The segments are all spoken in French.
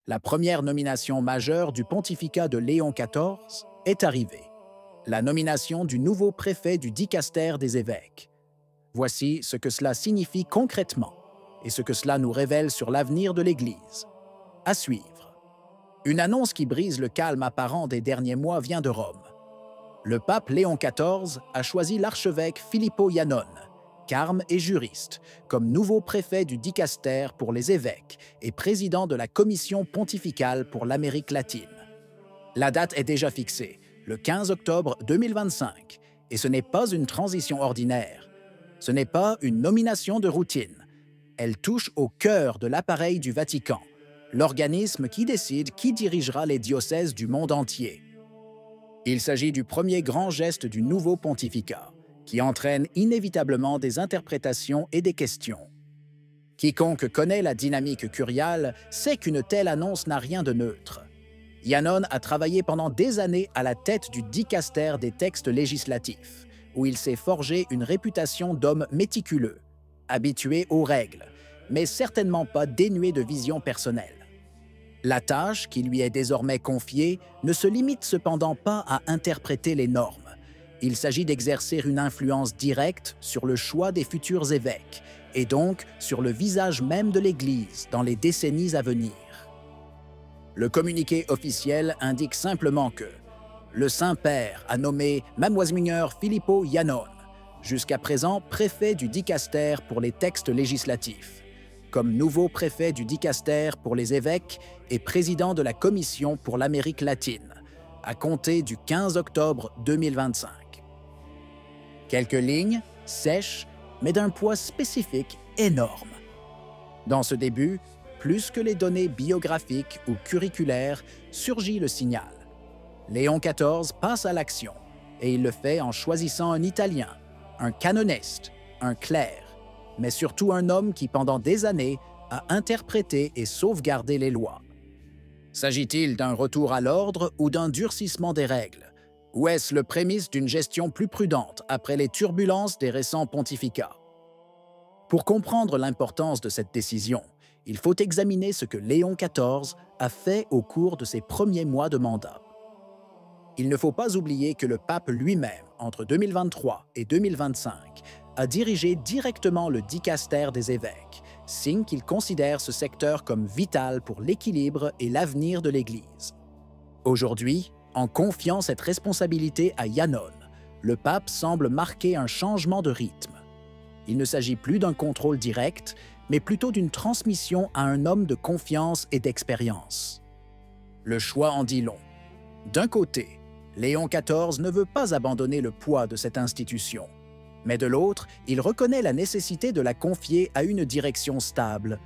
La première nomination majeure du pontificat de Léon XIV est arrivée, la nomination du nouveau préfet du dicaster des évêques. Voici ce que cela signifie concrètement et ce que cela nous révèle sur l'avenir de l'Église. À suivre. Une annonce qui brise le calme apparent des derniers mois vient de Rome. Le pape Léon XIV a choisi l'archevêque Filippo Iannone, carme et juriste, comme nouveau préfet du dicaster pour les évêques et président de la Commission pontificale pour l'Amérique latine. La date est déjà fixée, le 15 octobre 2025, et ce n'est pas une transition ordinaire. Ce n'est pas une nomination de routine. Elle touche au cœur de l'appareil du Vatican, l'organisme qui décide qui dirigera les diocèses du monde entier. Il s'agit du premier grand geste du nouveau pontificat, qui entraîne inévitablement des interprétations et des questions. Quiconque connaît la dynamique curiale sait qu'une telle annonce n'a rien de neutre. Iannone a travaillé pendant des années à la tête du dicaster des textes législatifs, où il s'est forgé une réputation d'homme méticuleux, habitué aux règles, mais certainement pas dénué de vision personnelle. La tâche qui lui est désormais confiée ne se limite cependant pas à interpréter les normes. Il s'agit d'exercer une influence directe sur le choix des futurs évêques et donc sur le visage même de l'Église dans les décennies à venir. Le communiqué officiel indique simplement que le Saint-Père a nommé Mgr Filippo Iannone, jusqu'à présent préfet du dicaster pour les textes législatifs, comme nouveau préfet du dicaster pour les évêques et président de la Commission pour l'Amérique latine, à compter du 15 octobre 2025. Quelques lignes, sèches, mais d'un poids spécifique énorme. Dans ce début, plus que les données biographiques ou curriculaires, surgit le signal. Léon XIV passe à l'action, et il le fait en choisissant un Italien, un canoniste, un clerc, mais surtout un homme qui, pendant des années, a interprété et sauvegardé les lois. S'agit-il d'un retour à l'ordre ou d'un durcissement des règles? Ou est-ce le prémisse d'une gestion plus prudente après les turbulences des récents pontificats? Pour comprendre l'importance de cette décision, il faut examiner ce que Léon XIV a fait au cours de ses premiers mois de mandat. Il ne faut pas oublier que le pape lui-même, entre 2023 et 2025, a dirigé directement le dicaster des évêques, signe qu'il considère ce secteur comme vital pour l'équilibre et l'avenir de l'Église. Aujourd'hui, en confiant cette responsabilité à Iannone, le pape semble marquer un changement de rythme. Il ne s'agit plus d'un contrôle direct, mais plutôt d'une transmission à un homme de confiance et d'expérience. Le choix en dit long. D'un côté, Léon XIV ne veut pas abandonner le poids de cette institution, mais de l'autre, il reconnaît la nécessité de la confier à une direction stable.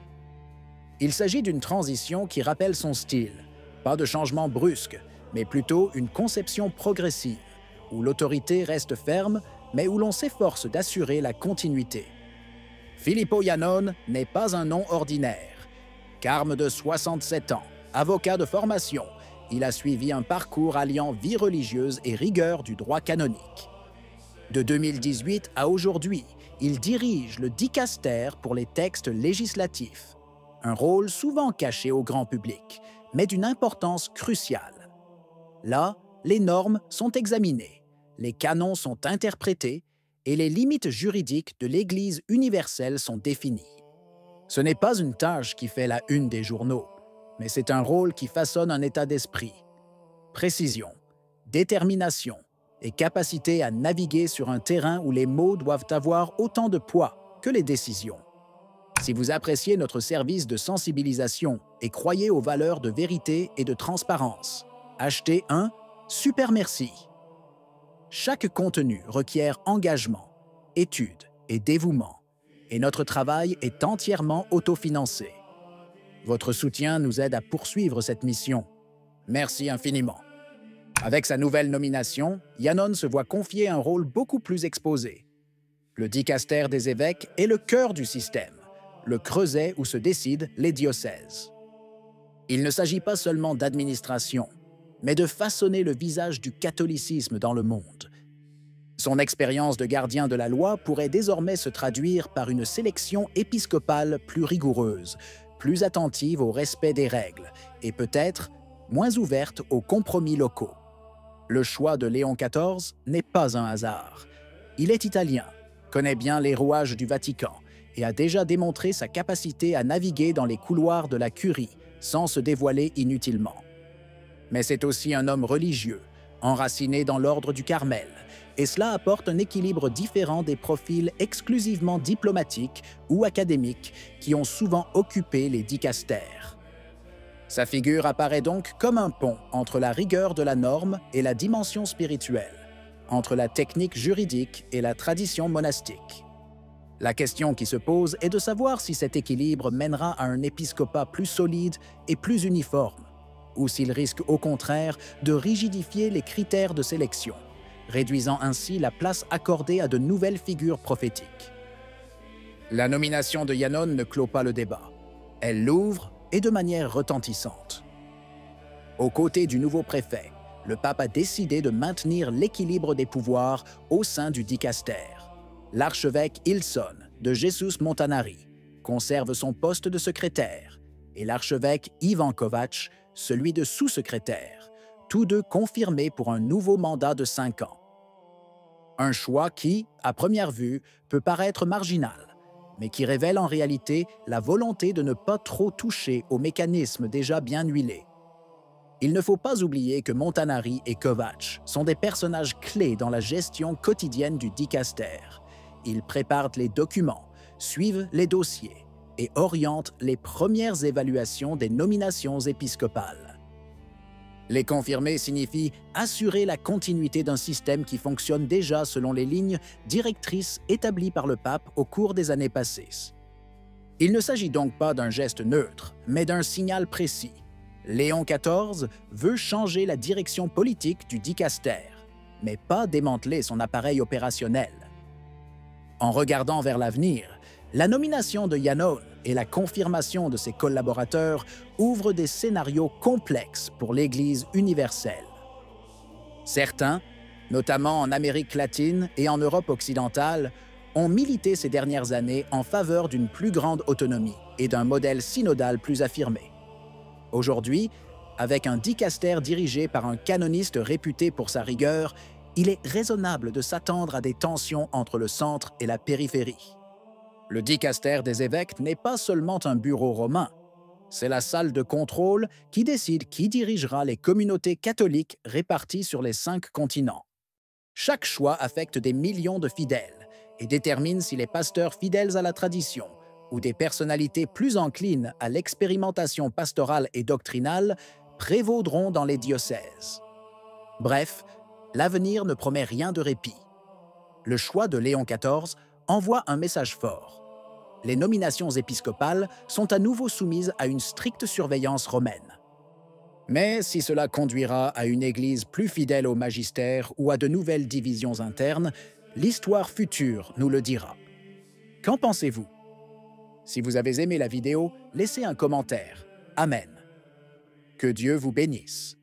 Il s'agit d'une transition qui rappelle son style, pas de changement brusque, mais plutôt une conception progressive, où l'autorité reste ferme, mais où l'on s'efforce d'assurer la continuité. Filippo Iannone n'est pas un nom ordinaire. Carme de 67 ans, avocat de formation, il a suivi un parcours alliant vie religieuse et rigueur du droit canonique. De 2018 à aujourd'hui, il dirige le dicaster pour les textes législatifs, un rôle souvent caché au grand public, mais d'une importance cruciale. Là, les normes sont examinées, les canons sont interprétés et les limites juridiques de l'Église universelle sont définies. Ce n'est pas une tâche qui fait la une des journaux, mais c'est un rôle qui façonne un état d'esprit. Précision, détermination et capacité à naviguer sur un terrain où les mots doivent avoir autant de poids que les décisions. Si vous appréciez notre service de sensibilisation et croyez aux valeurs de vérité et de transparence, achetez un Super Merci. Chaque contenu requiert engagement, étude et dévouement, et notre travail est entièrement autofinancé. Votre soutien nous aide à poursuivre cette mission. Merci infiniment. Avec sa nouvelle nomination, Iannone se voit confier un rôle beaucoup plus exposé. Le dicaster des évêques est le cœur du système, le creuset où se décident les diocèses. Il ne s'agit pas seulement d'administration, mais de façonner le visage du catholicisme dans le monde. Son expérience de gardien de la loi pourrait désormais se traduire par une sélection épiscopale plus rigoureuse, plus attentive au respect des règles et peut-être moins ouverte aux compromis locaux. Le choix de Léon XIV n'est pas un hasard. Il est italien, connaît bien les rouages du Vatican et a déjà démontré sa capacité à naviguer dans les couloirs de la Curie sans se dévoiler inutilement. Mais c'est aussi un homme religieux, enraciné dans l'ordre du Carmel, et cela apporte un équilibre différent des profils exclusivement diplomatiques ou académiques qui ont souvent occupé les dicastères. Sa figure apparaît donc comme un pont entre la rigueur de la norme et la dimension spirituelle, entre la technique juridique et la tradition monastique. La question qui se pose est de savoir si cet équilibre mènera à un épiscopat plus solide et plus uniforme, ou s'il risque au contraire de rigidifier les critères de sélection, réduisant ainsi la place accordée à de nouvelles figures prophétiques. La nomination de Yannon ne clôt pas le débat. Elle l'ouvre, et de manière retentissante. Aux côtés du nouveau préfet, le pape a décidé de maintenir l'équilibre des pouvoirs au sein du dicastère. L'archevêque Ilson de Jesus Montanari conserve son poste de secrétaire et l'archevêque Ivan Kovač celui de sous-secrétaire, tous deux confirmés pour un nouveau mandat de 5 ans. Un choix qui, à première vue, peut paraître marginal, mais qui révèle en réalité la volonté de ne pas trop toucher aux mécanismes déjà bien huilés. Il ne faut pas oublier que Montanari et Kovač sont des personnages clés dans la gestion quotidienne du dicastère. Ils préparent les documents, suivent les dossiers et orientent les premières évaluations des nominations épiscopales. Les confirmer signifie assurer la continuité d'un système qui fonctionne déjà selon les lignes directrices établies par le pape au cours des années passées. Il ne s'agit donc pas d'un geste neutre, mais d'un signal précis. Léon XIV veut changer la direction politique du dicastère, mais pas démanteler son appareil opérationnel. En regardant vers l'avenir, la nomination de Yannon et la confirmation de ses collaborateurs ouvrent des scénarios complexes pour l'Église universelle. Certains, notamment en Amérique latine et en Europe occidentale, ont milité ces dernières années en faveur d'une plus grande autonomie et d'un modèle synodal plus affirmé. Aujourd'hui, avec un dicastère dirigé par un canoniste réputé pour sa rigueur, il est raisonnable de s'attendre à des tensions entre le centre et la périphérie. Le dicastère des évêques n'est pas seulement un bureau romain, c'est la salle de contrôle qui décide qui dirigera les communautés catholiques réparties sur les 5 continents. Chaque choix affecte des millions de fidèles et détermine si les pasteurs fidèles à la tradition ou des personnalités plus enclines à l'expérimentation pastorale et doctrinale prévaudront dans les diocèses. Bref, l'avenir ne promet rien de répit. Le choix de Léon XIV envoie un message fort. Les nominations épiscopales sont à nouveau soumises à une stricte surveillance romaine. Mais si cela conduira à une Église plus fidèle au magistère ou à de nouvelles divisions internes, l'histoire future nous le dira. Qu'en pensez-vous? Si vous avez aimé la vidéo, laissez un commentaire. Amen. Que Dieu vous bénisse.